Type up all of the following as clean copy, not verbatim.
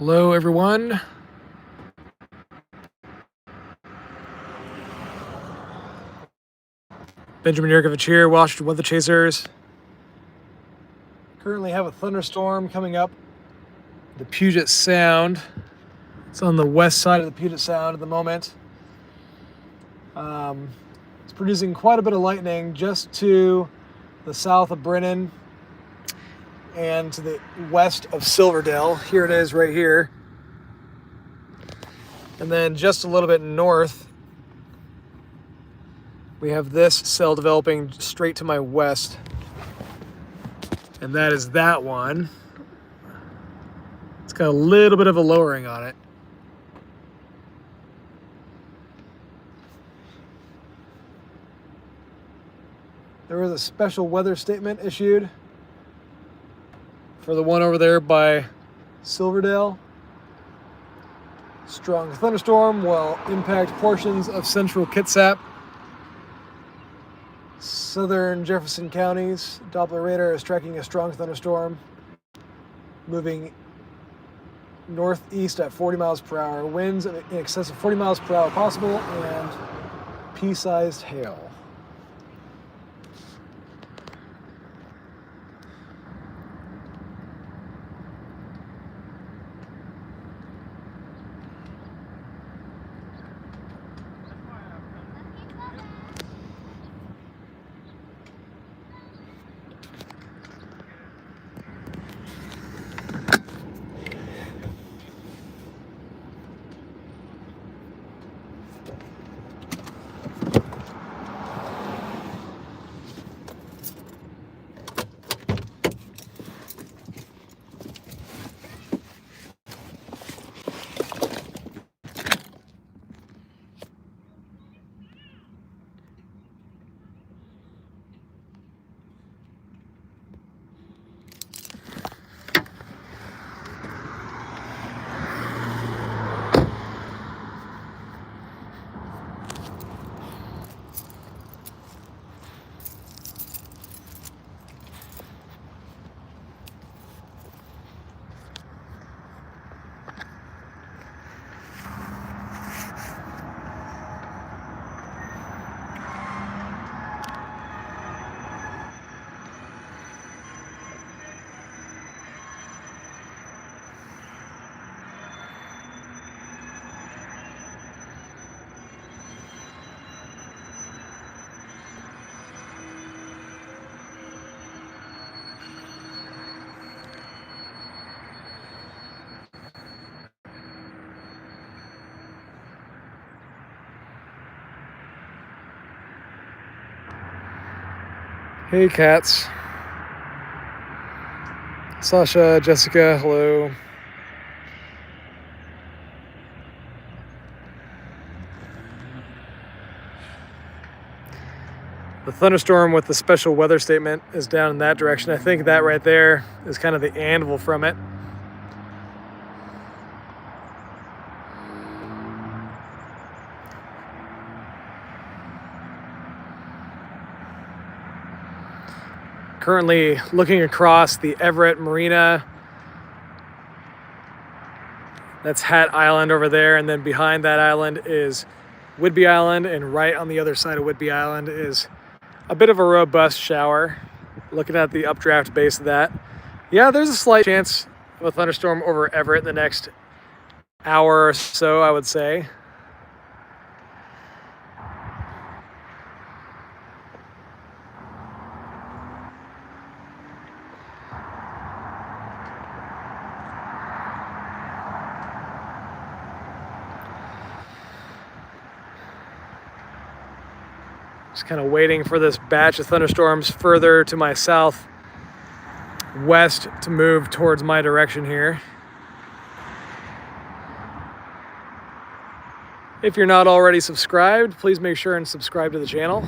Hello, everyone. Benjamin Yurkovich here, Washington Weather Chasers. Currently have a thunderstorm coming up the Puget Sound. It's on the west side of the Puget Sound at the moment. It's producing quite a bit of lightning just to the south of Brennan and to the west of Silverdale. Here it is right here. And then just a little bit north, we have this cell developing straight to my west. And that is that one. It's got a little bit of a lowering on it. There was a special weather statement issued for the one over there by Silverdale. Strong thunderstorm will impact portions of central Kitsap, southern Jefferson counties. Doppler radar is tracking a strong thunderstorm moving northeast at 40 miles per hour. Winds in excess of 40 miles per hour possible, and pea-sized hail. Hey, cats. Sasha, Jessica, hello. The thunderstorm with the special weather statement is down in that direction. I think that right there is kind of the anvil from it. Currently looking across the Everett Marina. That's Hat Island over there, and then behind that island is Whidbey Island, and right on the other side of Whidbey Island is a bit of a robust shower. Looking at the updraft base of that. Yeah, there's a slight chance of a thunderstorm over Everett in the next hour or so, I would say. Just kind of waiting for this batch of thunderstorms further to my southwest to move towards my direction here. If you're not already subscribed, please make sure and subscribe to the channel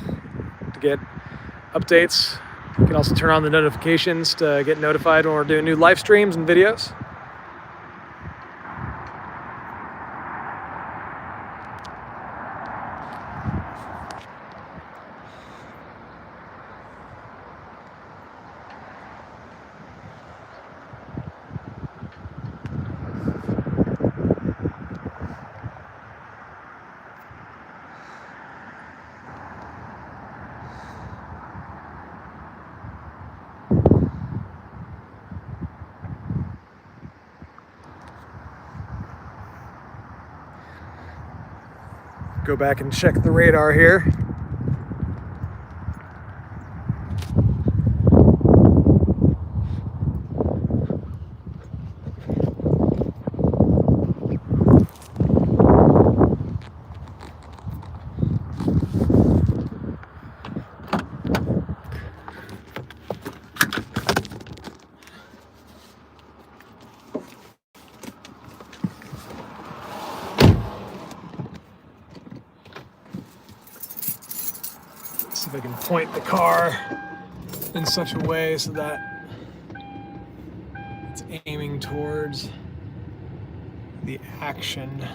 to get updates. You can also turn on the notifications to get notified when we're doing new live streams and videos. Go back and check the radar here. See if I can point the car in such a way so that it's aiming towards the action.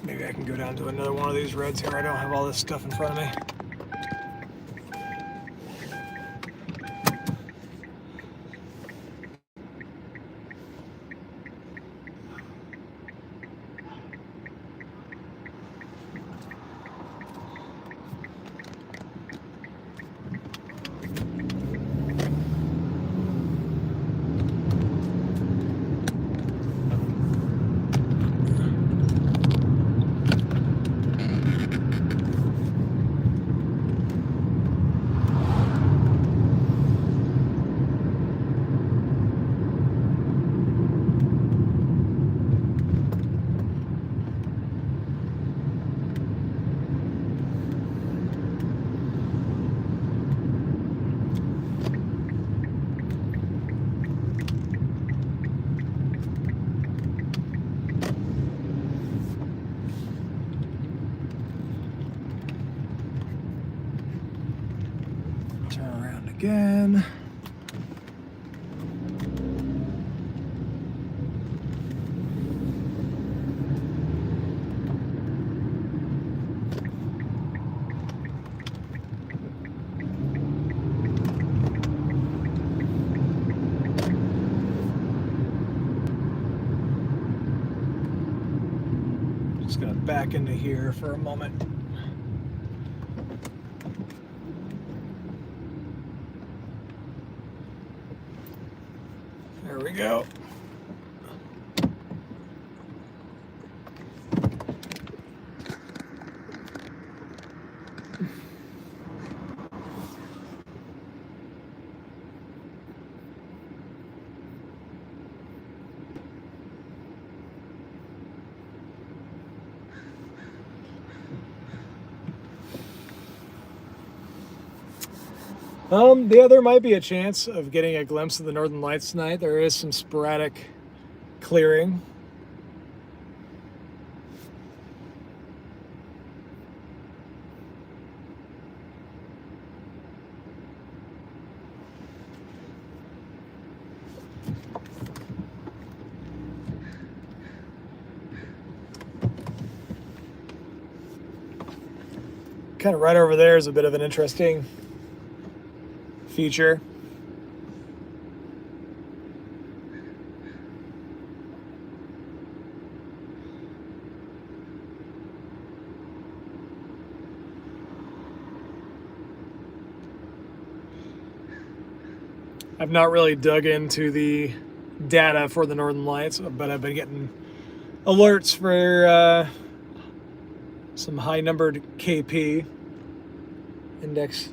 Maybe I can go down to another one of these roads here. I don't have all this stuff in front of me. Turn around again. Just gonna back into here for a moment. There we go. Yeah, there might be a chance of getting a glimpse of the Northern Lights tonight. There is some sporadic clearing. Kind of right over there is a bit of an interesting feature. I've not really dug into the data for the Northern Lights, but I've been getting alerts for some high-numbered KP index.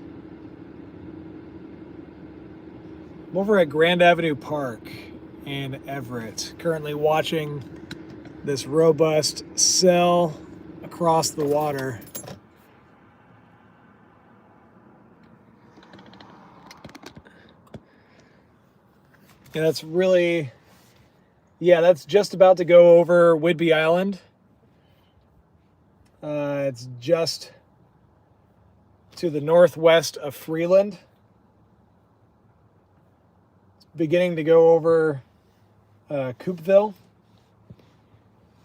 I'm over at Grand Avenue Park in Everett, currently watching this robust sail across the water. And that's really, that's just about to go over Whidbey Island. It's just to the northwest of Freeland. It's beginning to go over Coopville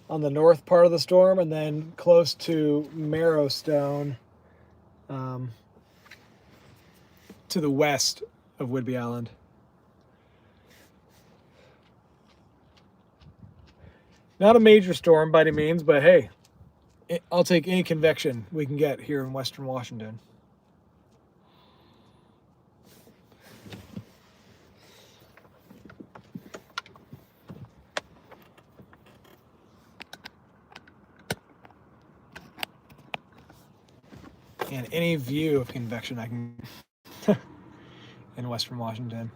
on the north part of the storm, and then close to Marrowstone to the west of Whidbey Island. Not a major storm by any means, but hey, I'll take any convection we can get here in Western Washington. And any view of convection I can in Western Washington.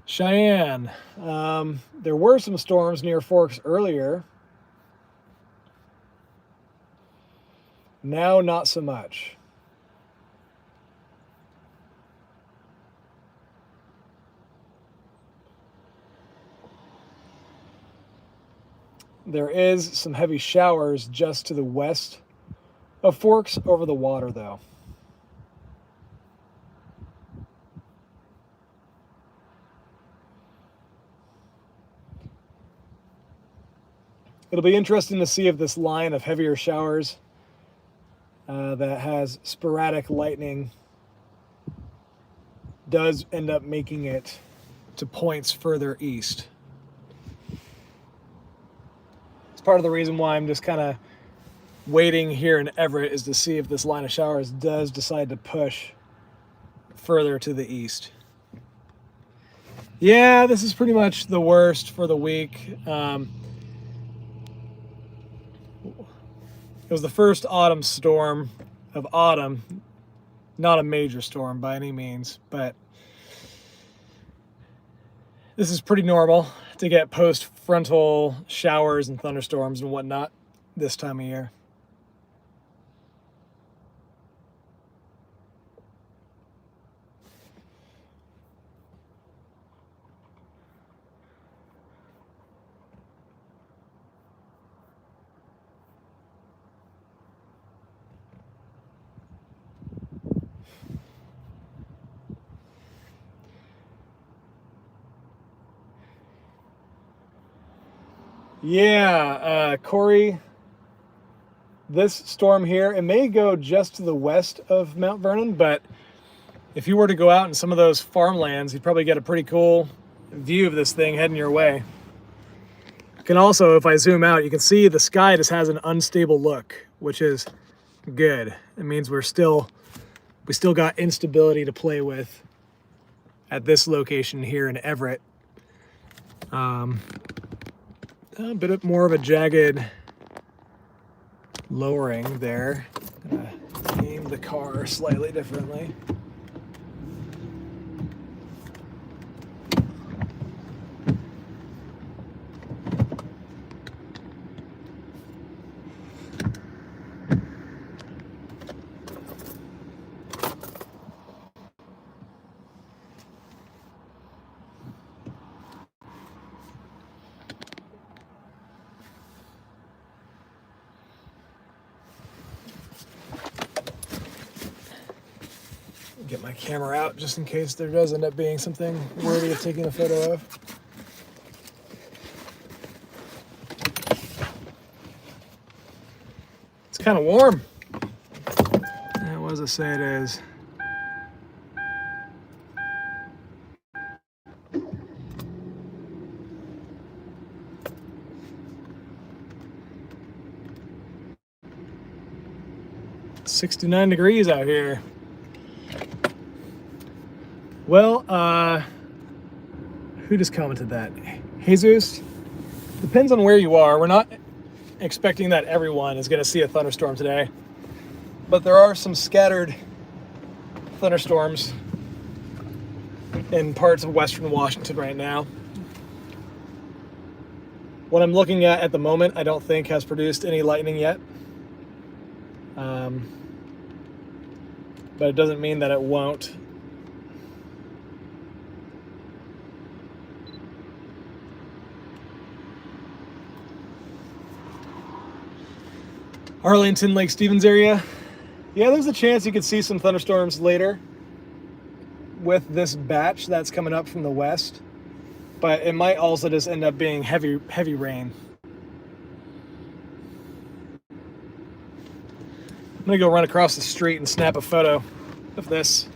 Cheyenne. There were some storms near Forks earlier. Now, not so much. There is some heavy showers just to the west of Forks over the water, though. It'll be interesting to see if this line of heavier showers that has sporadic lightning does end up making it to points further east. It's part of the reason why I'm just kind of waiting here in Everett, is to see if this line of showers does decide to push further to the east. Yeah, this is pretty much the worst for the week. It was the first autumn storm of autumn. Not a major storm by any means, but this is pretty normal to get post-frontal showers and thunderstorms and whatnot this time of year. Yeah, Corey, this storm here, it may go just to the west of Mount Vernon, but if you were to go out in some of those farmlands, you'd probably get a pretty cool view of this thing heading your way. You can also, if I zoom out, you can see the sky just has an unstable look, which is good. It means we still got instability to play with at this location here in Everett. A bit more of a jagged lowering there. Gonna aim the car slightly differently. Get my camera out just in case there does end up being something worthy of taking a photo of. It's kind of warm. What does it say it is? It's 69 degrees out here. Well, who just commented that? Jesus? Depends on where you are. We're not expecting that everyone is going to see a thunderstorm today, but there are some scattered thunderstorms in parts of Western Washington right now. What I'm looking at the moment, I don't think has produced any lightning yet. But it doesn't mean that it won't. Arlington, Lake Stevens area. Yeah, there's a chance you could see some thunderstorms later with this batch that's coming up from the west, but it might also just end up being heavy rain. I'm gonna go run across the street and snap a photo of this.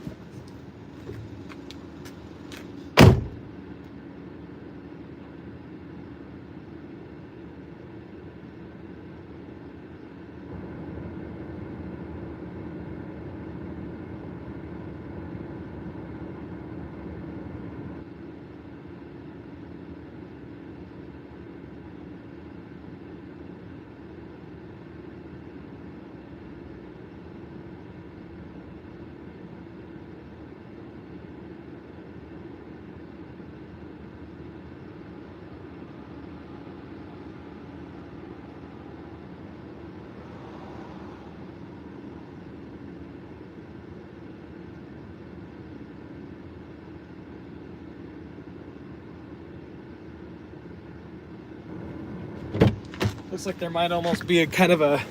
Looks like there might almost be a kind of a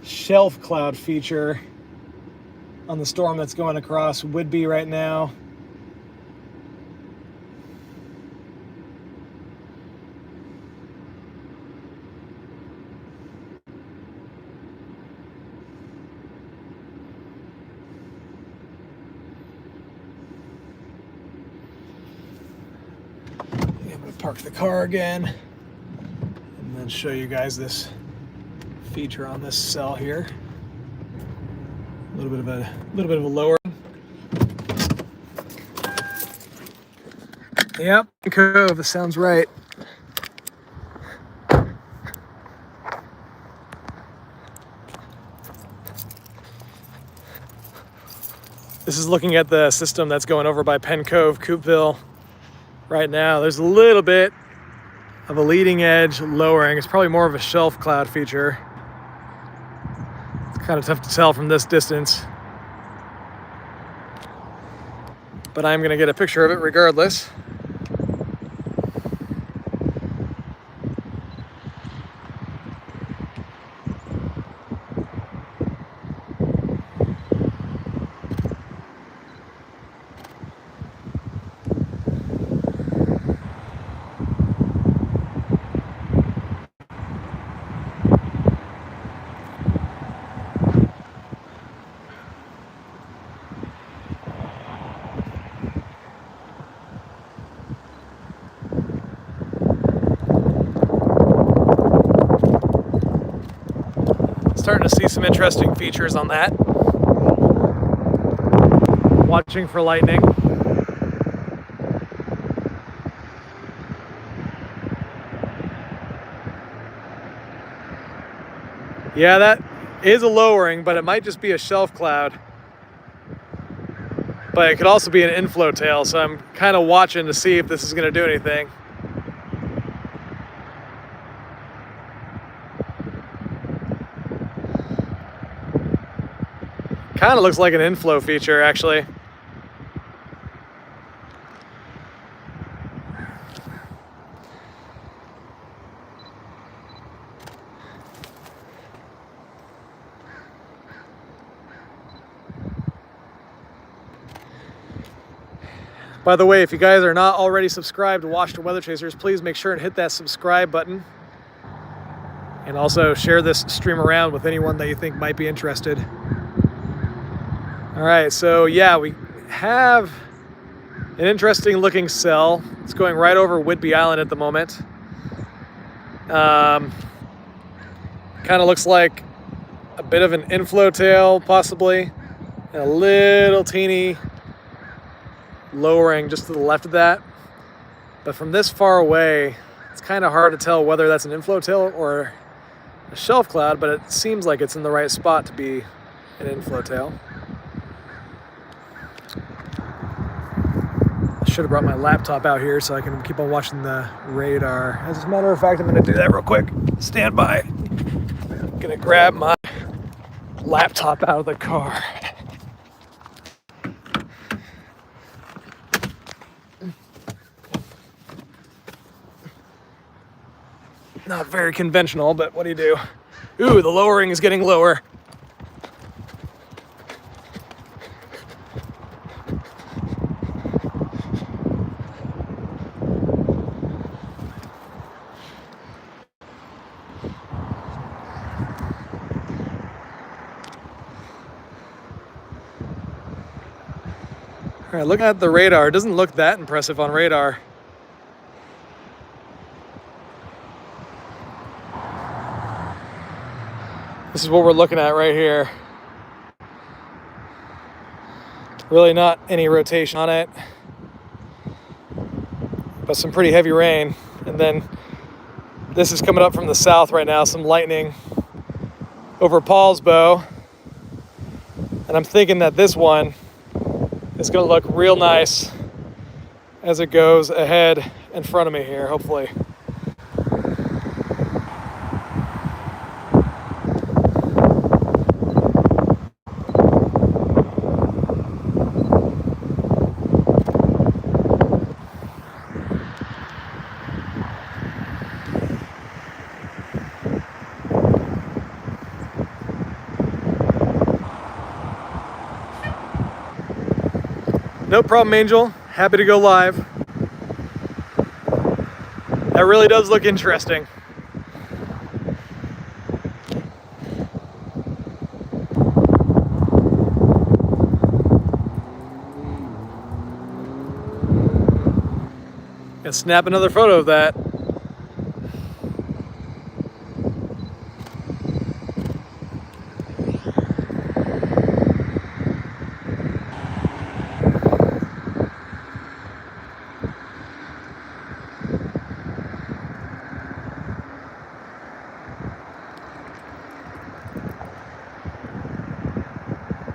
shelf cloud feature on the storm that's going across Whidbey right now. I'm going to park the car again and then show you guys this feature on this cell here. A little bit of a lower. Yep, Cove, that sounds right. This is looking at the system that's going over by Penn Cove, Coopville. Right now, there's a little bit of a leading edge lowering. It's probably more of a shelf cloud feature. It's kind of tough to tell from this distance, but I'm gonna get a picture of it regardless. Starting to see some interesting features on that. Watching for lightning. Yeah, that is a lowering, but it might just be a shelf cloud. But it could also be an inflow tail, so I'm kind of watching to see if this is going to do anything. Kind of looks like an inflow feature, actually. By the way, if you guys are not already subscribed to Watch the Weather Chasers, please make sure and hit that subscribe button. And also share this stream around with anyone that you think might be interested. All right, so yeah, we have an interesting looking cell. It's going right over Whidbey Island at the moment. Kind of looks like a bit of an inflow tail, possibly, and a little teeny lowering just to the left of that. But from this far away, it's kind of hard to tell whether that's an inflow tail or a shelf cloud, but it seems like it's in the right spot to be an inflow tail. I should have brought my laptop out here so I can keep on watching the radar. As a matter of fact, I'm going to do that real quick. Stand by. I'm going to grab my laptop out of the car. Not very conventional, but what do you do? Ooh, the lowering is getting lower. All right, looking at the radar, it doesn't look that impressive on radar. This is what we're looking at right here. Really not any rotation on it, but some pretty heavy rain. And then this is coming up from the south right now, some lightning over Paulsbo. And I'm thinking that this one is gonna look real nice as it goes ahead in front of me here, hopefully. No problem, Angel. Happy to go live. That really does look interesting. And snap another photo of that.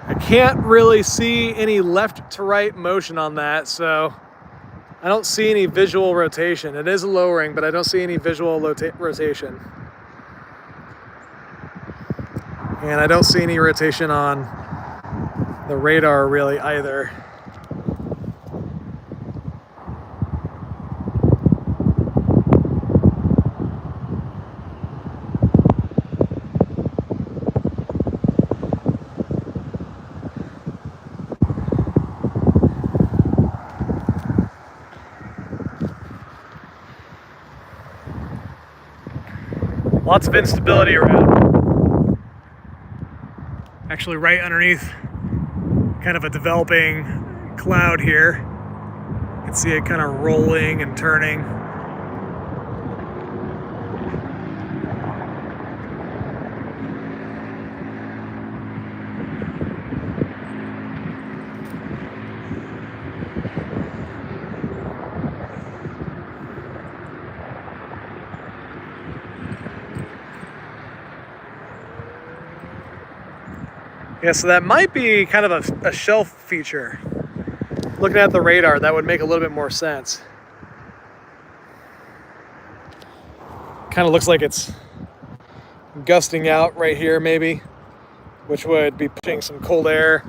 I can't really see any left to right motion on that, so I don't see any visual rotation. It is lowering, but I don't see any visual rotation. And I don't see any rotation on the radar really either. Lots of instability around. Actually right underneath kind of a developing cloud here. You can see it kind of rolling and turning. Yeah, so that might be kind of a shelf feature. Looking at the radar, that would make a little bit more sense. Kind of looks like it's gusting out right here maybe, which would be pushing some cold air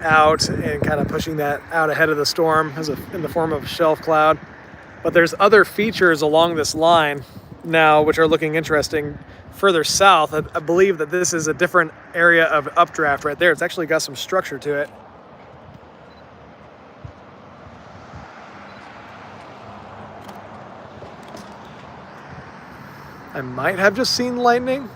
out and kind of pushing that out ahead of the storm in the form of a shelf cloud. But there's other features along this line now which are looking interesting. Further south, I believe that this is a different area of updraft right there. It's actually got some structure to it. I might have just seen lightning.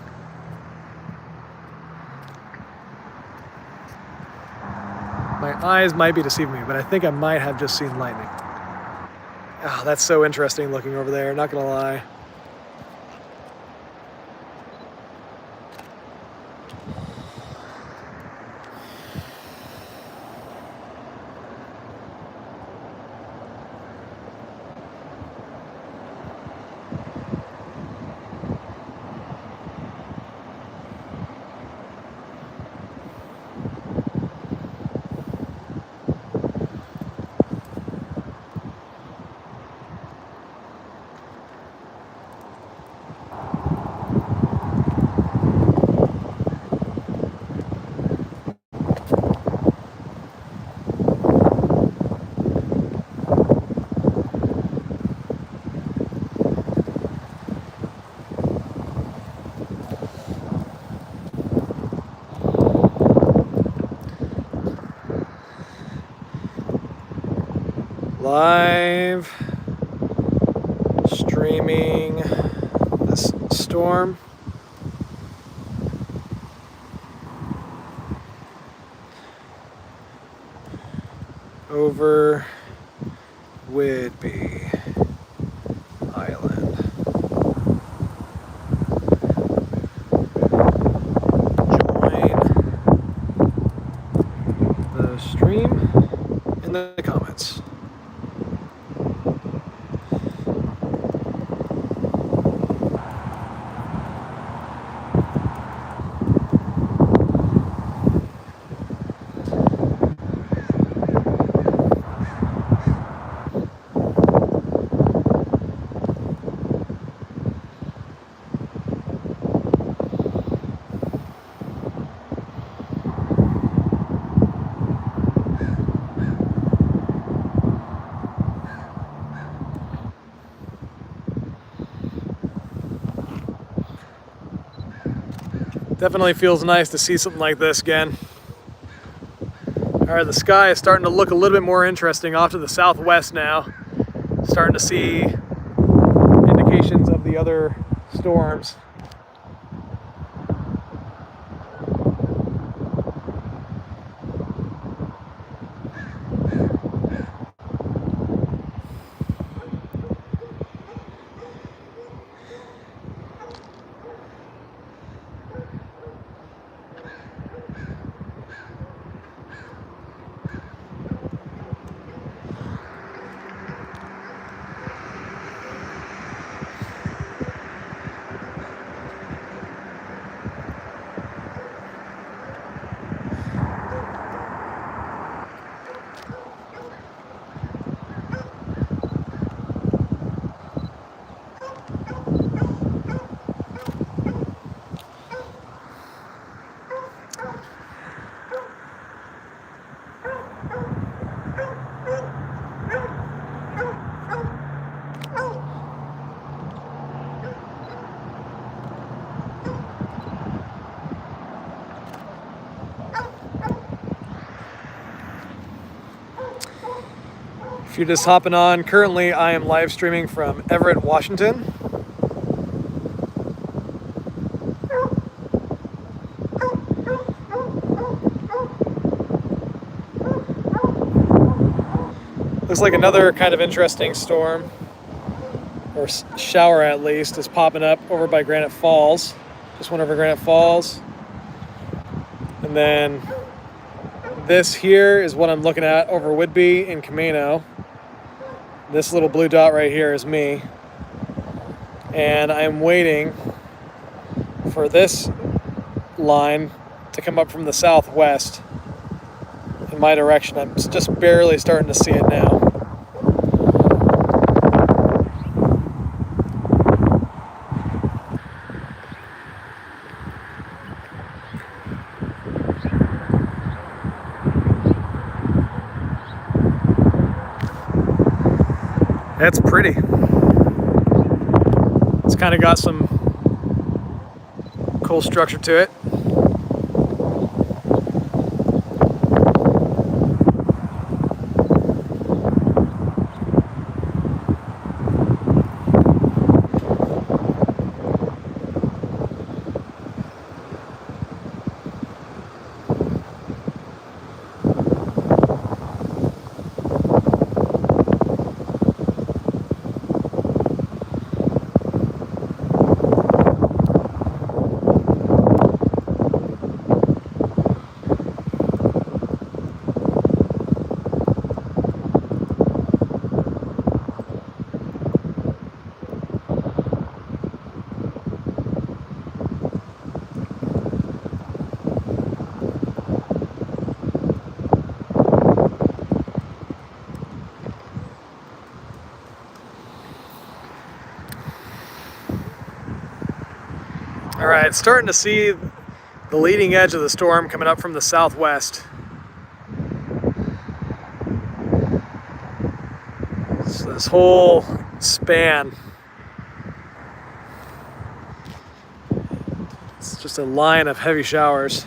My eyes might be deceiving me, but I think I might have just seen lightning. Oh, that's so interesting looking over there, not gonna lie. Live streaming this storm. Over Whidbey Island. Join the stream in the comments. Definitely feels nice to see something like this again. All right, the sky is starting to look a little bit more interesting off to the southwest now. Starting to see indications of the other storms. If you're just hopping on, currently I am live streaming from Everett, Washington. Looks like another kind of interesting storm, or shower at least, is popping up over by Granite Falls. Just went over Granite Falls. And then this here is what I'm looking at over Whidbey and Camino. This little blue dot right here is me. And I'm waiting for this line to come up from the southwest in my direction. I'm just barely starting to see it now. That's pretty. It's kind of got some cool structure to it. All right, starting to see the leading edge of the storm coming up from the southwest. So this whole span, it's just a line of heavy showers.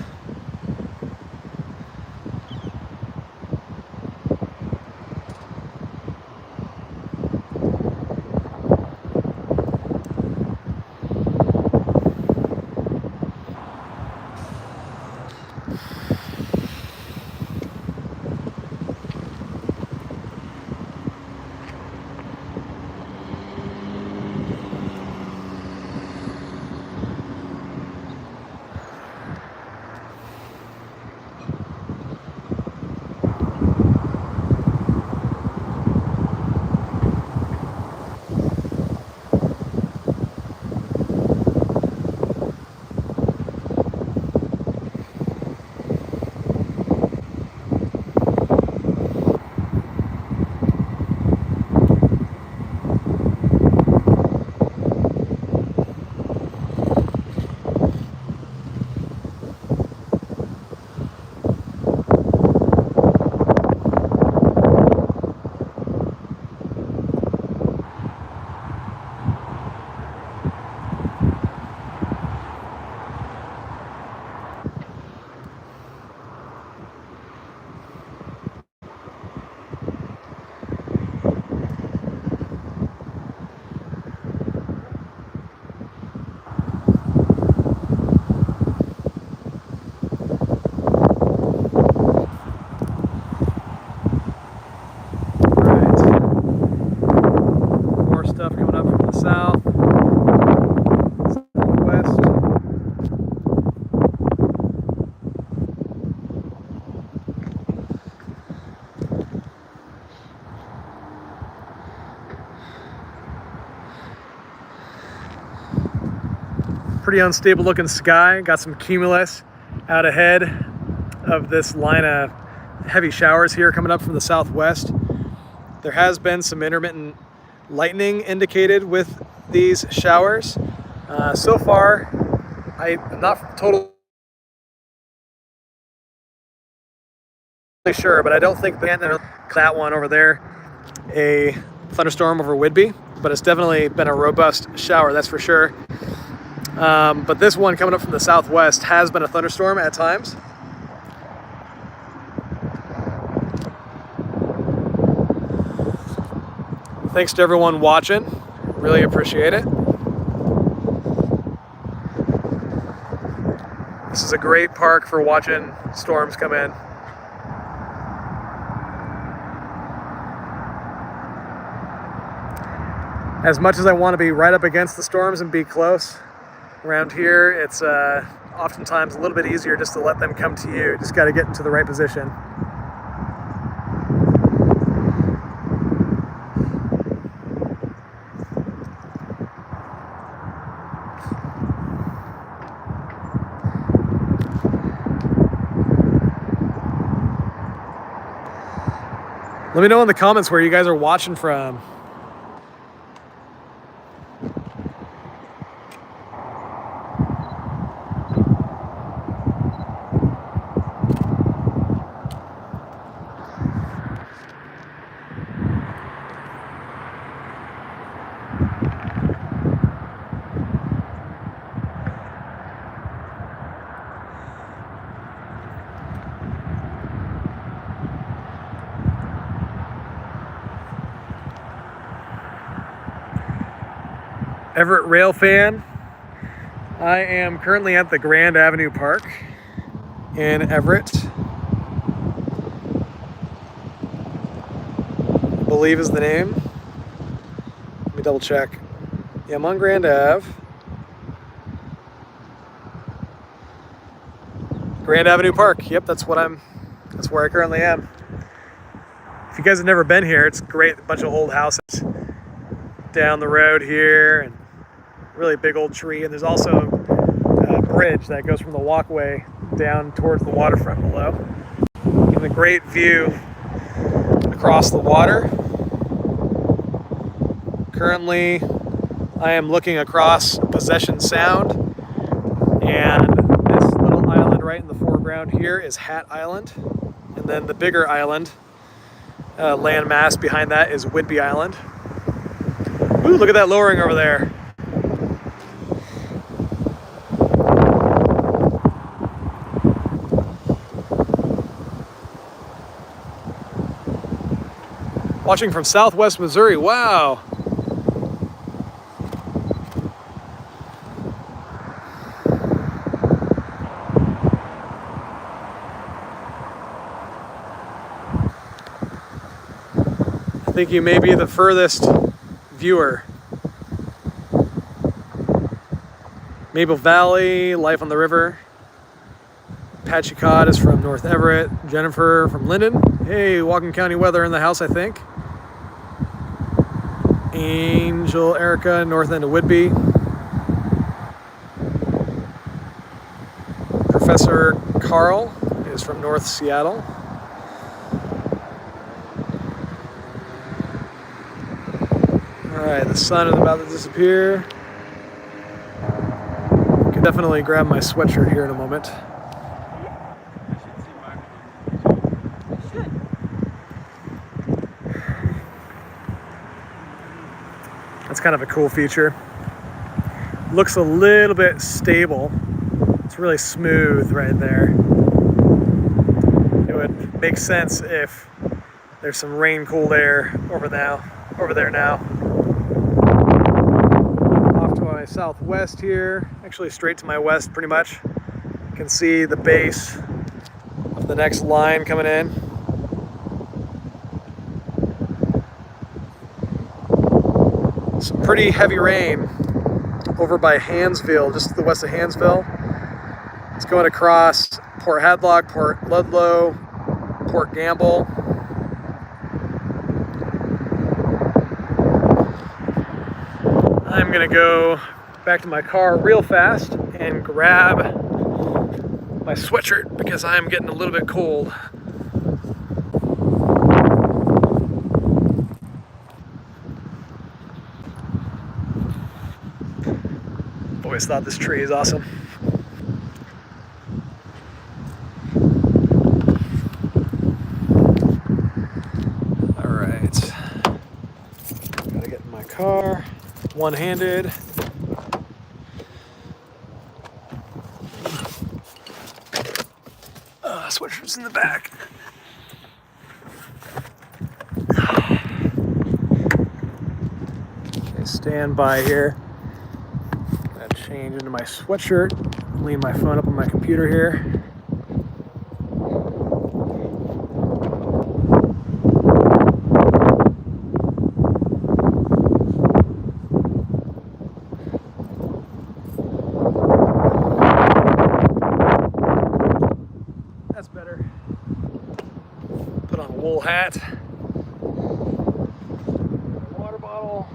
pretty unstable looking sky. Got some cumulus out ahead of this line of heavy showers here coming up from the southwest. There has been some intermittent lightning indicated with these showers. So far, I'm not totally sure, but I don't think that one over there a thunderstorm over Whidbey, but it's definitely been a robust shower, that's for sure. But this one coming up from the southwest has been a thunderstorm at times. Thanks to everyone watching. Really appreciate it. This is a great park for watching storms come in. As much as I want to be right up against the storms and be close, around here it's oftentimes a little bit easier just to let them come to you. Just got to get into the right position. Let me know in the comments where you guys are watching from. Everett Rail fan. I am currently at the Grand Avenue Park in Everett. I believe is the name. Let me double check. Yeah, I'm on Grand Ave. Grand Avenue Park. Yep, that's where I currently am. If you guys have never been here, it's great. A bunch of old houses down the road here, and really big old tree, and there's also a bridge that goes from the walkway down towards the waterfront below. And a great view across the water. Currently, I am looking across Possession Sound, and this little island right in the foreground here is Hat Island, and then the bigger island, landmass behind that is Whidbey Island. Ooh, look at that lowering over there. Watching from Southwest Missouri, wow. I think you may be the furthest viewer. Maple Valley, Life on the River. Patchy Cod is from North Everett. Jennifer from Linden. Hey, Whatcom County weather in the house, I think. Angel Erica, north end of Whidbey. Professor Carl is from North Seattle. Alright, the sun is about to disappear. Can definitely grab my sweatshirt here in a moment. That's kind of a cool feature. Looks a little bit stable. It's really smooth right there. It would make sense if there's some rain-cooled air over there now. Off to my southwest here, actually straight to my west pretty much. You can see the base of the next line coming in. Some pretty heavy rain over by Hansville, just to the west of Hansville. It's going across Port Hadlock, Port Ludlow, Port Gamble. I'm gonna go back to my car real fast and grab my sweatshirt because I am getting a little bit cold. Always thought this tree is awesome. All right, gotta get in my car, one-handed. Sweatshirt's in the back. Okay, stand by here. Gotta change into my sweatshirt. Lean my phone up on my computer here. That's better. Put on a wool hat. Water bottle.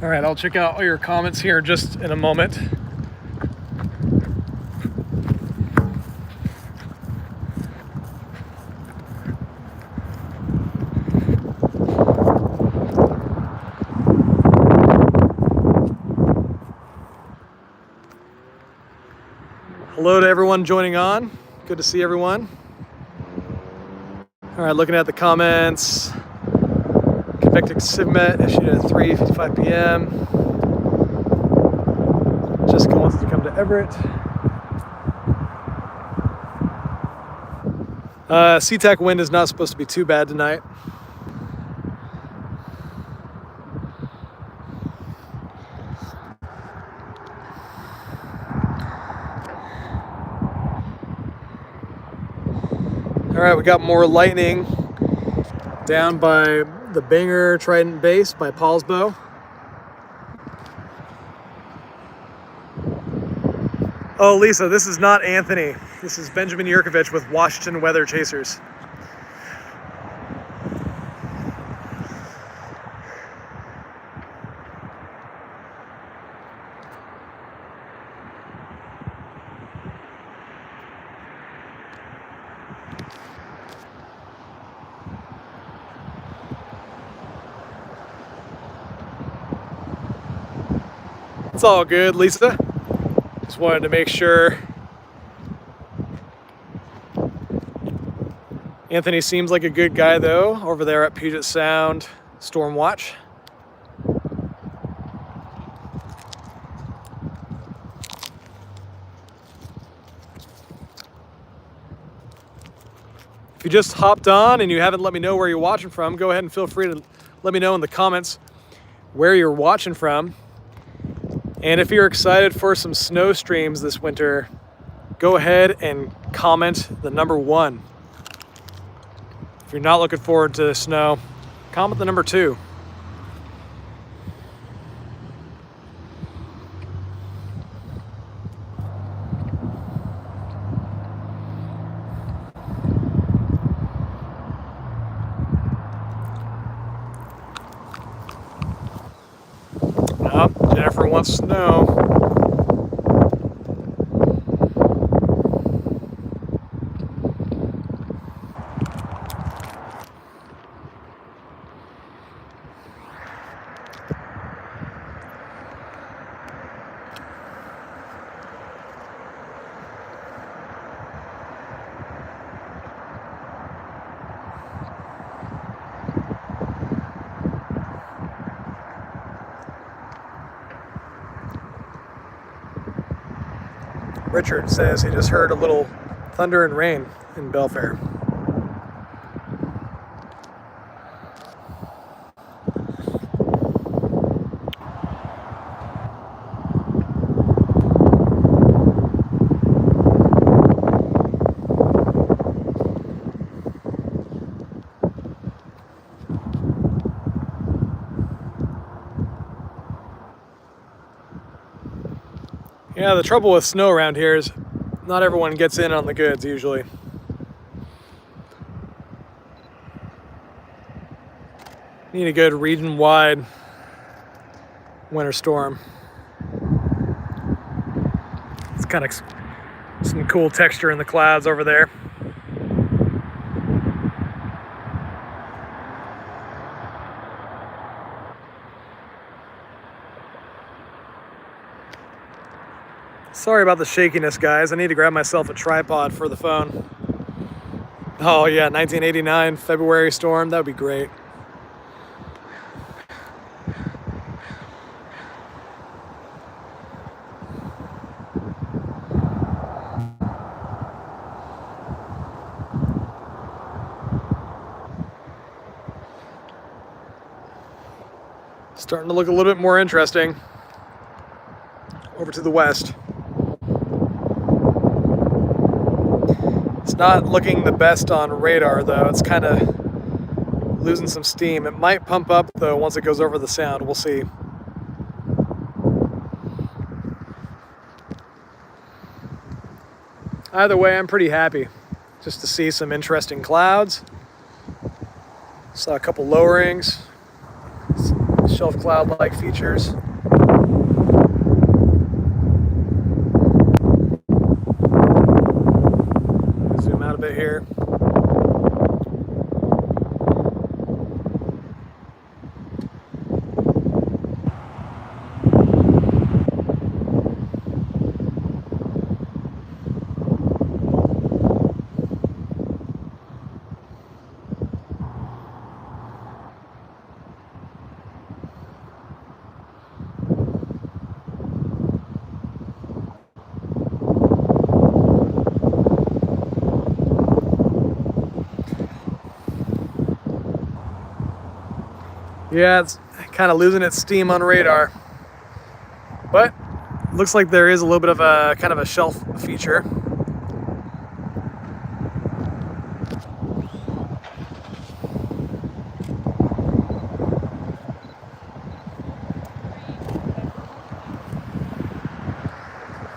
All right, I'll check out all your comments here just in a moment. Hello to everyone joining on. Good to see everyone. All right, looking at the comments. Convective Civmet issued at 3:55 p.m. Jessica wants to come to Everett. SeaTac wind is not supposed to be too bad tonight. All right, we got more lightning down by the Banger Trident Base by Paul's Bow. Oh, Lisa, this is not Anthony. This is Benjamin Yurkovich with Washington Weather Chasers. It's all good, Lisa. Just wanted to make sure. Anthony seems like a good guy, though, over there at Puget Sound Storm Watch. If you just hopped on and you haven't let me know where you're watching from, go ahead and feel free to let me know in the comments where you're watching from. And if you're excited for some snow streams this winter, go ahead and comment the number 1. If you're not looking forward to snow, comment the number 2. Oh, Jennifer wants snow. Richard says he just heard a little thunder and rain in Belfair. Yeah, the trouble with snow around here is not everyone gets in on the goods usually. Need a good region-wide winter storm. It's kind of some cool texture in the clouds over there. Sorry about the shakiness, guys. I need to grab myself a tripod for the phone. Oh yeah, 1989 February storm. That would be great. Starting to look a little bit more interesting over to the west. It's not looking the best on radar though. It's kind of losing some steam. It might pump up though once it goes over the sound. We'll see. Either way, I'm pretty happy just to see some interesting clouds. Saw a couple lowerings, shelf cloud-like features. Zoom out a bit here. Yeah, it's kind of losing its steam on radar, but looks like there is a little bit of a kind of a shelf feature.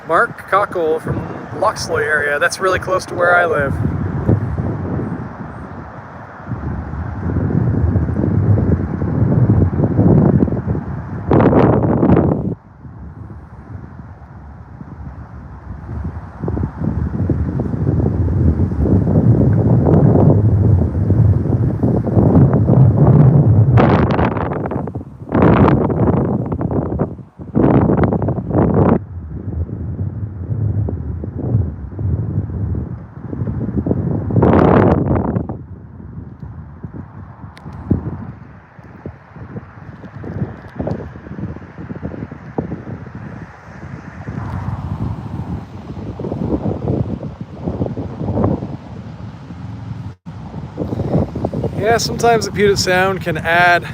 Mark Cockle from Loxley area. That's really close to where I live. Yeah, sometimes the Puget Sound can add a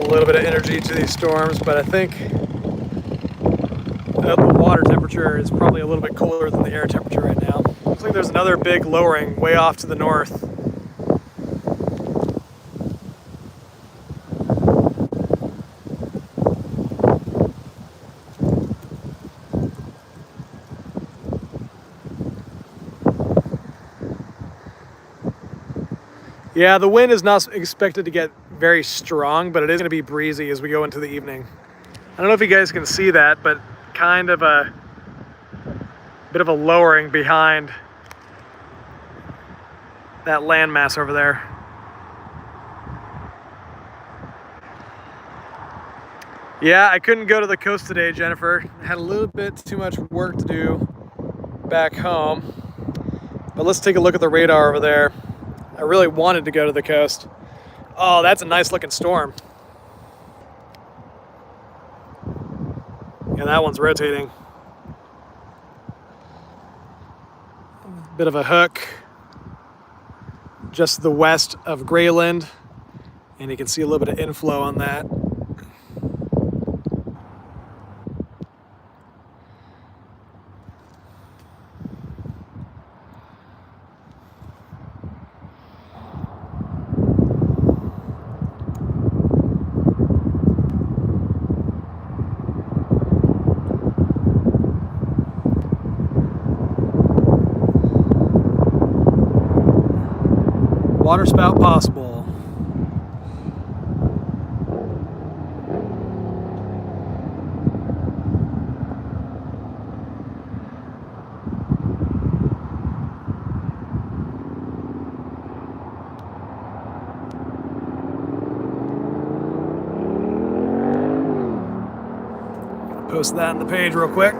little bit of energy to these storms, but I think the water temperature is probably a little bit cooler than the air temperature right now. Looks like there's another big lowering way off to the north. Yeah, the wind is not expected to get very strong, but it is going to be breezy as we go into the evening. I don't know if you guys can see that, but kind of a bit of a lowering behind that landmass over there. Yeah, I couldn't go to the coast today, Jennifer. I had a little bit too much work to do back home. But let's take a look at the radar over there. I really wanted to go to the coast. Oh, that's a nice looking storm. Yeah, that one's rotating. Bit of a hook just to the west of Grayland, and you can see a little bit of inflow on that. waterspout possible. Post that on the page real quick.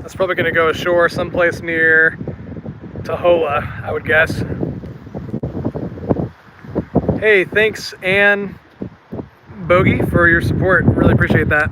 That's probably gonna go ashore someplace near Tahola, I would guess. Hey, thanks Ann Bogey for your support. Really appreciate that.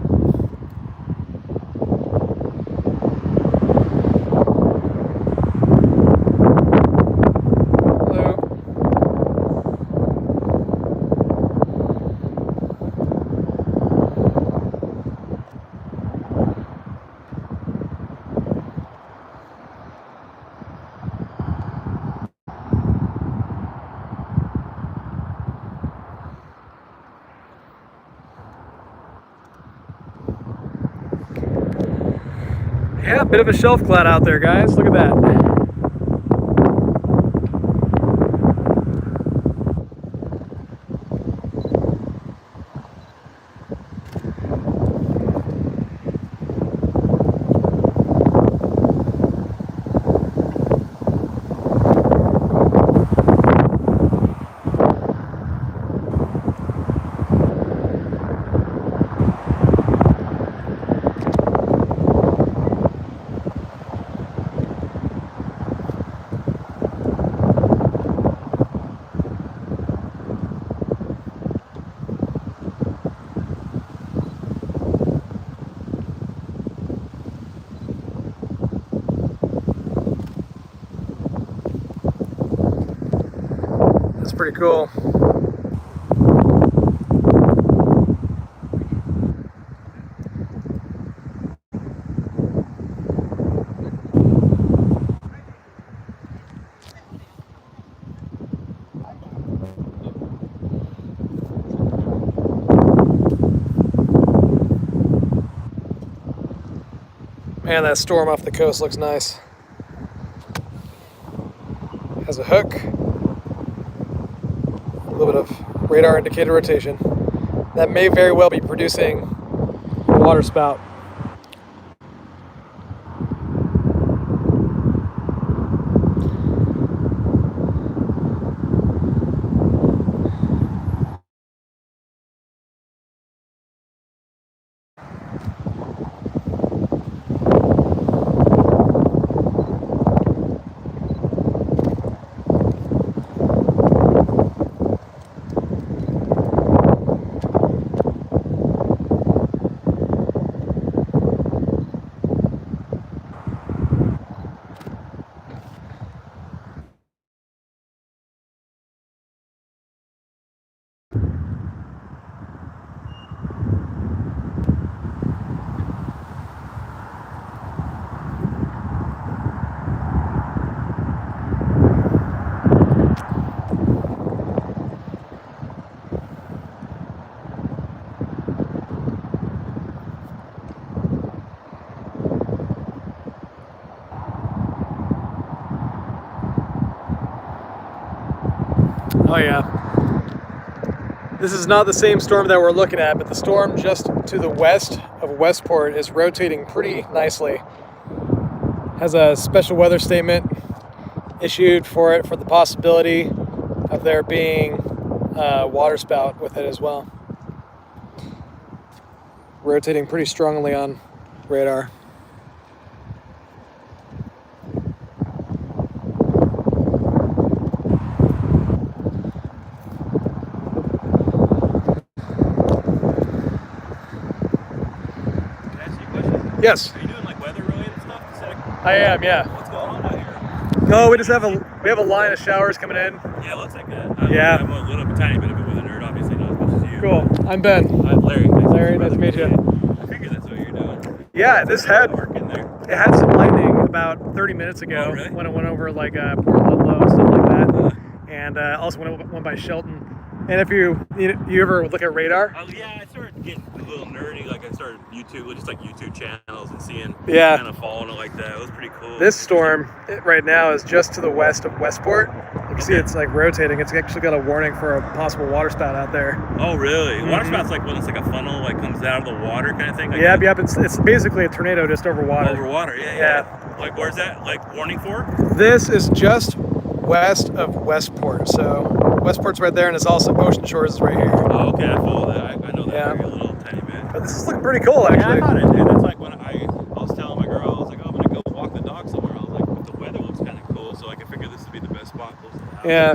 Yeah, a bit of a shelf cloud out there, guys. Look at that. That's pretty cool. Man, that storm off the coast looks nice. Has a hook, a little bit of radar indicator rotation. That may very well be producing a water spout. Oh yeah. This is not the same storm that we're looking at, but the storm just to the west of Westport is rotating pretty nicely. Has a special weather statement issued for it for the possibility of there being a water spout with it as well. Rotating pretty strongly on radar. Yes. Are you doing like weather-related stuff? I am, yeah. What's going on out here? No, we have a line of showers coming in. Yeah, it looks like that. Yeah. I'm a little tiny bit of a weather nerd, obviously not as much as you. Cool. I'm Ben. I'm Larry. Larry, nice to meet you. I figured that's what you're doing. Yeah, this had working there. It had some lightning about 30 minutes ago. Oh, really? When it went over like Port Ludlow and stuff like that, and also when it went by Shelton. And if you ever look at radar? Oh yeah, I started getting a little nerdy. Like I started YouTube channels and seeing kind of following it like that. It was pretty cool. This storm right now is just to the west of Westport. You can see it's like rotating. It's actually got a warning for a possible waterspout out there. Oh really? Waterspout's like when it's like a funnel like comes out of the water kind of thing. Like yep. It's basically a tornado just over water. Over water, yeah. Like where's that like warning for? This is just west of Westport. So Westport's right there, and it's also Ocean Shores is right here. Oh, okay, I follow that. I know that area a little tiny bit. But this is looking pretty cool, actually. Yeah, I thought it did. That's like when I was telling my girl, I was like, oh, I'm gonna go walk the dog somewhere. I was like, but the weather looks kind of cool, so I can figure this would be the best spot close to the house. Yeah,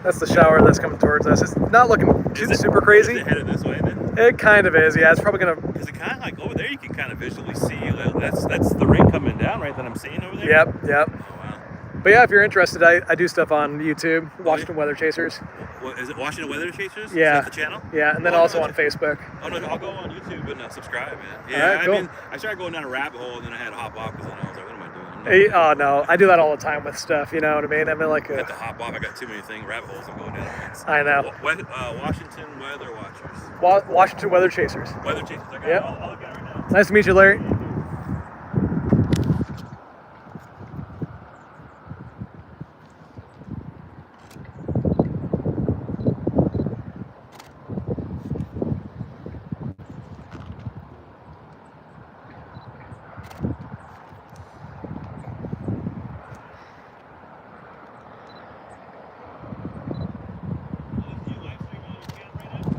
that's the shower that's coming towards us. It's not looking super crazy. Is it headed this way then? It kind of is, yeah. It's probably gonna. Because it kind of like over there, you can kind of visually see. That's the rain coming down, right? That I'm seeing over there. Yep. Oh, wow. But yeah, if you're interested, I do stuff on YouTube, Washington Weather Chasers. What, is it Washington Weather Chasers? Yeah. Is that the channel? Yeah, and then also on Facebook. Oh no, I'll go on YouTube and subscribe, man. Yeah, all right, cool. I mean, I started going down a rabbit hole and then I had to hop off because then I was like, what am I doing? Oh no, I do that all the time with stuff. You know what I mean? I mean, like. I have to hop off. I got too many rabbit holes I'm going down. I know. Washington Weather Watchers. Washington Weather Chasers. Weather Chasers. Okay. Yep. I'll look at it right now. Nice to meet you, Larry.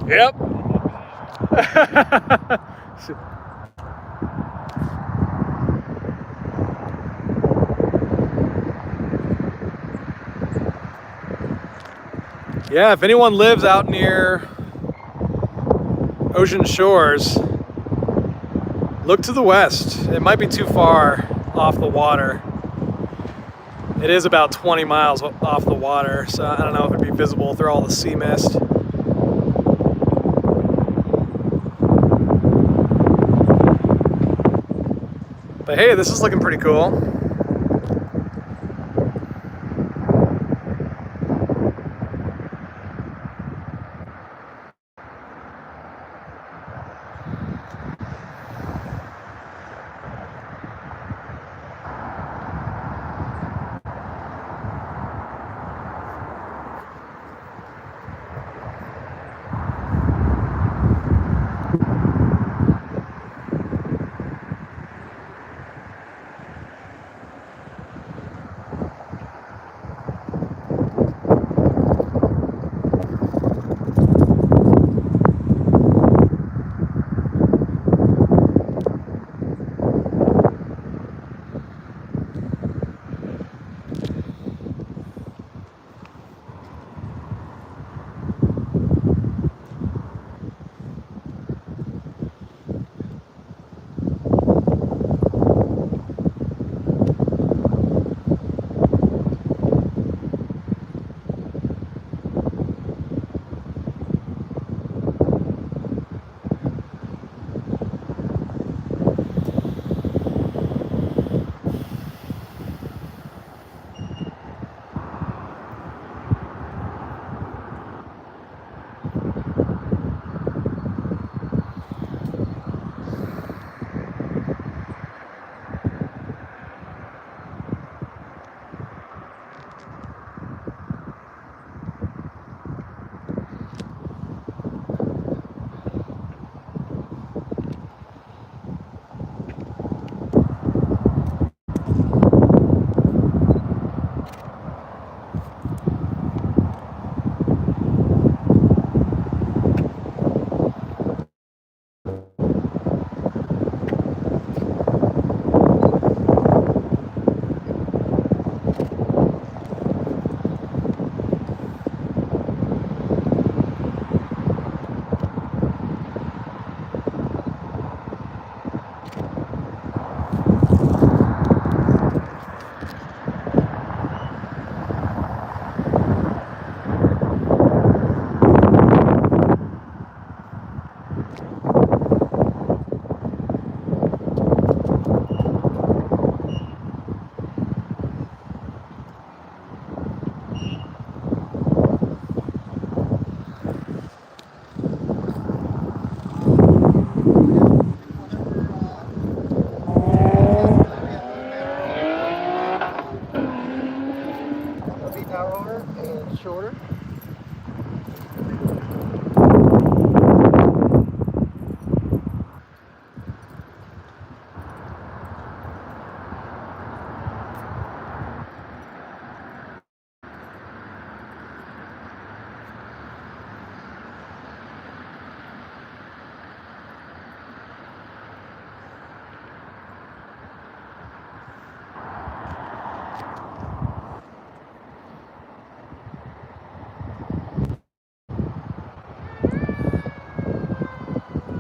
Yep. Yeah, if anyone lives out near Ocean Shores, look to the west. It might be too far off the water. It is about 20 miles off the water, so I don't know if it'd be visible through all the sea mist. But hey, this is looking pretty cool. shorter.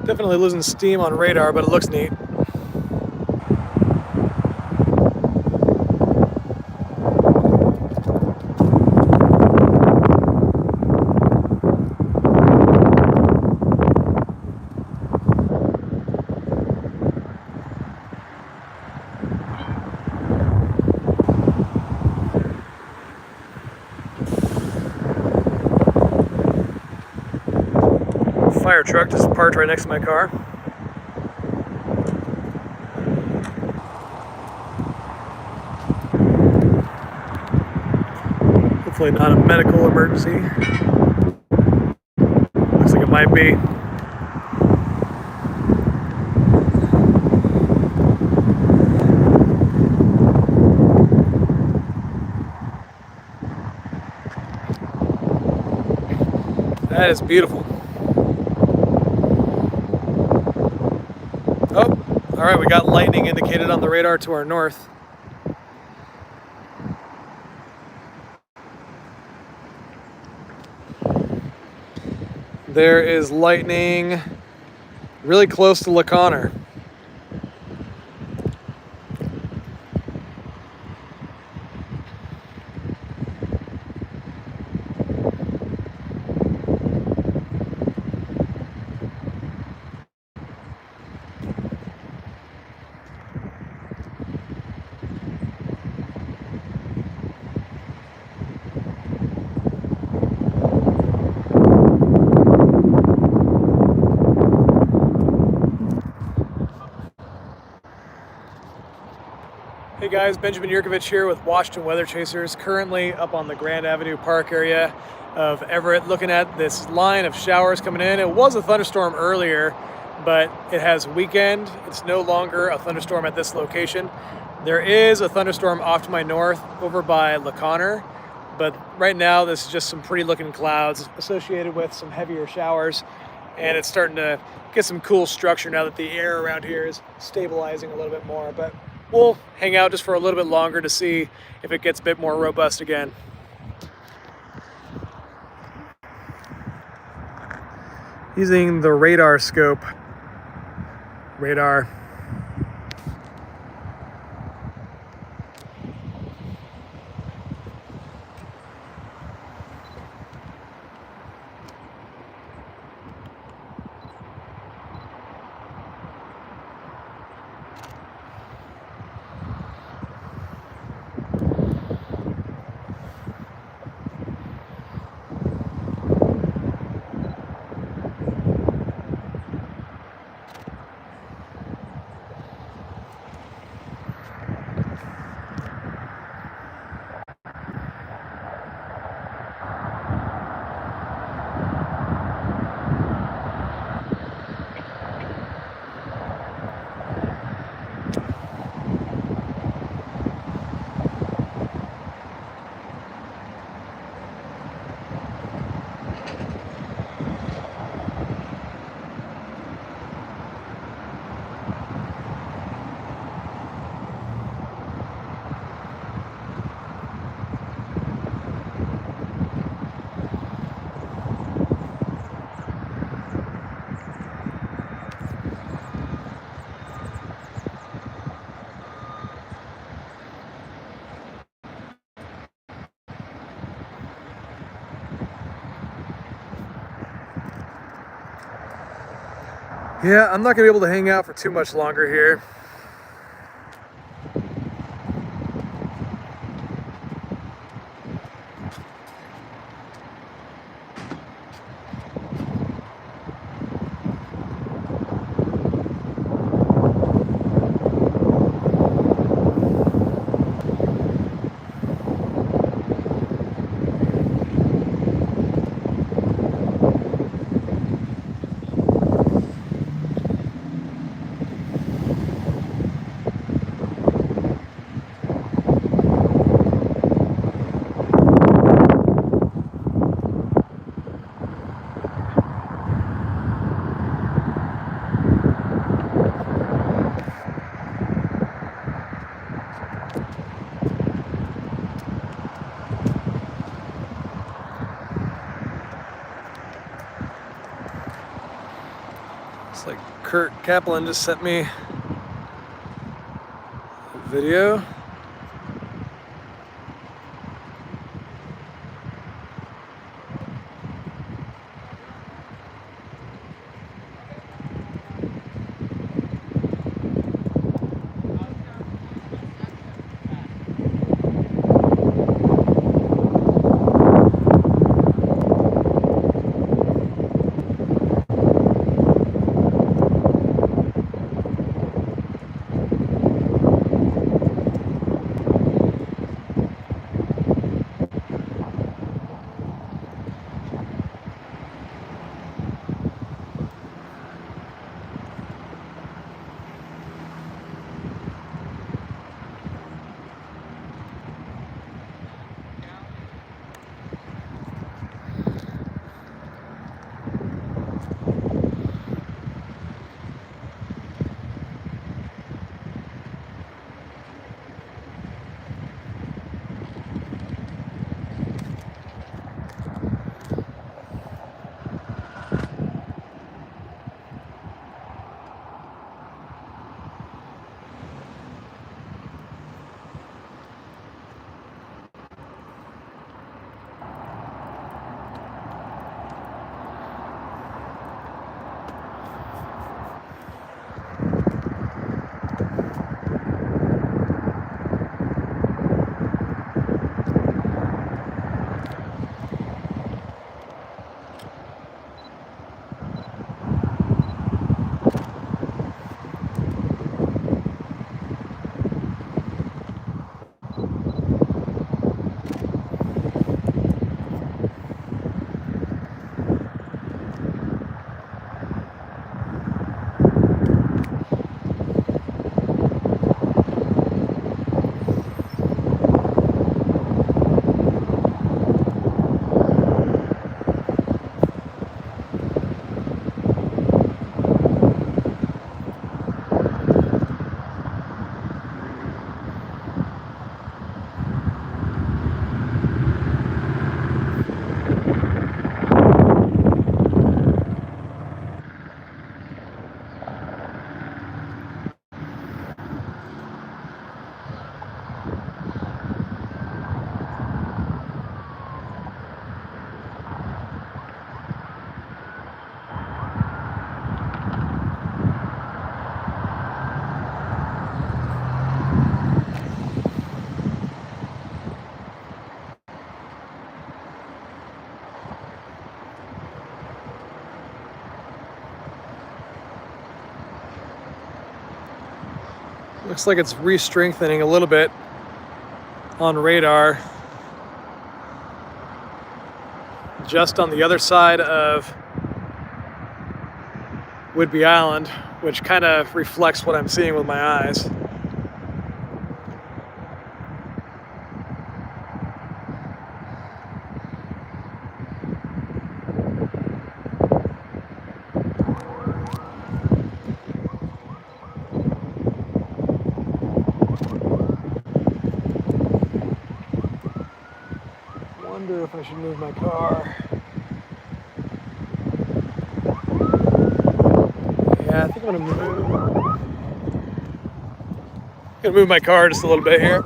Definitely losing steam on radar, but it looks neat. Fire truck just parked right next to my car. Hopefully not a medical emergency. Looks like it might be. That is beautiful. Oh, all right, we got lightning indicated on the radar to our north. There is lightning really close to LeConner. Hey guys, Benjamin Yurkovich here with Washington Weather Chasers, currently up on the Grand Avenue Park area of Everett, looking at this line of showers coming in. It was a thunderstorm earlier, but it has weakened. It's no longer a thunderstorm at this location. There is a thunderstorm off to my north over by LeConner, but right now this is just some pretty looking clouds associated with some heavier showers, and it's starting to get some cool structure now that the air around here is stabilizing a little bit more. But we'll hang out just for a little bit longer to see if it gets a bit more robust again. Using the radar scope. Radar. Yeah, I'm not gonna be able to hang out for too much longer here. Kaplan just sent me a video. Looks like it's re-strengthening a little bit on radar. Just on the other side of Whidbey Island, which kind of reflects what I'm seeing with my eyes. Wonder if I should move my car. Yeah, I think I'm gonna move my car just a little bit here.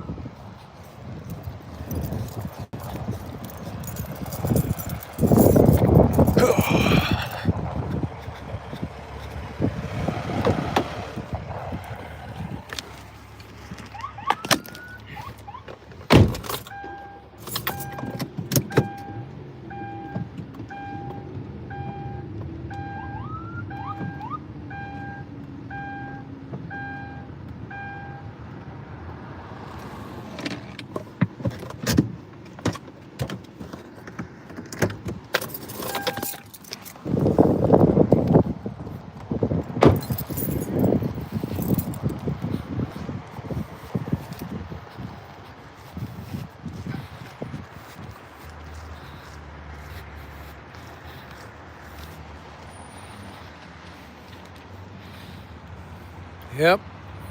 Yep,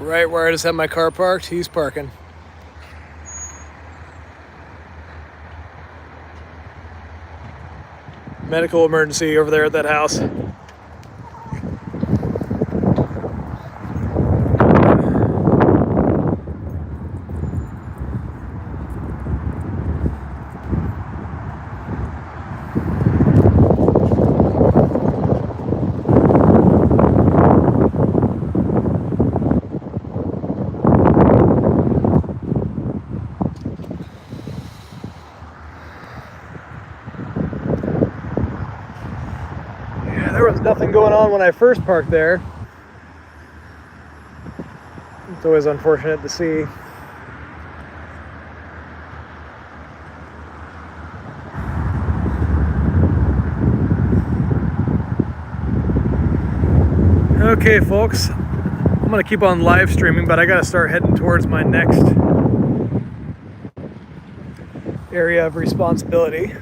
right where I just had my car parked, he's parking. Medical emergency over there at that house. nothing going on when I first parked there. It's always unfortunate to see. Okay, folks, I'm gonna keep on live streaming, but I gotta start heading towards my next area of responsibility.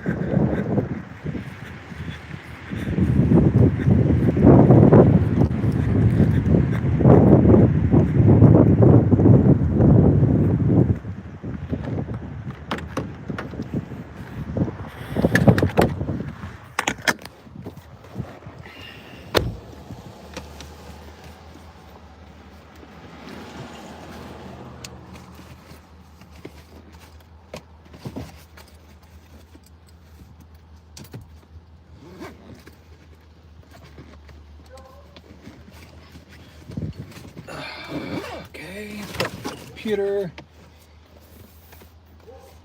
Okay, put the computer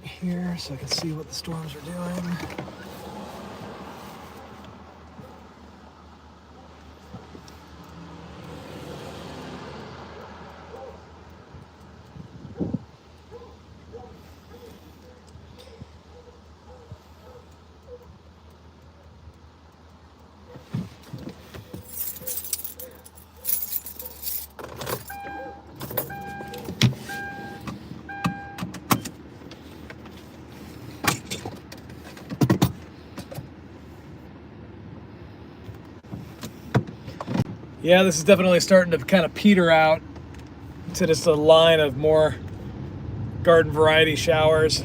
here so I can see what the storms are doing. Yeah, this is definitely starting to kind of peter out to just a line of more garden variety showers.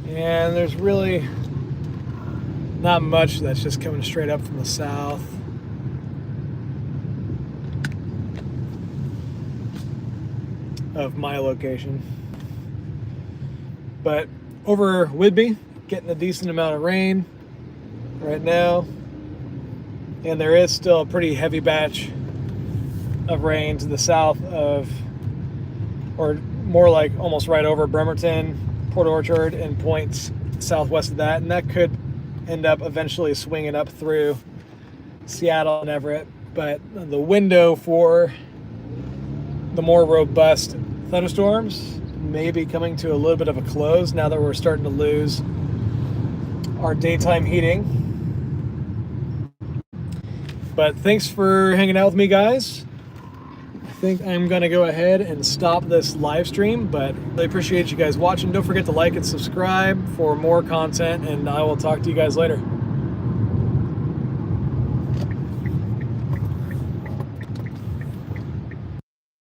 And there's really not much that's just coming straight up from the south. Of my location. But over Whidbey, getting a decent amount of rain right now. And there is still a pretty heavy batch of rain to the south of, or more like almost right over Bremerton, Port Orchard, and points southwest of that. And that could end up eventually swinging up through Seattle and Everett. But the window for the more robust thunderstorms may be coming to a little bit of a close now that we're starting to lose our daytime heating. But thanks for hanging out with me, guys. I think I'm gonna go ahead and stop this live stream, but really appreciate you guys watching. Don't forget to like and subscribe for more content, and I will talk to you guys later.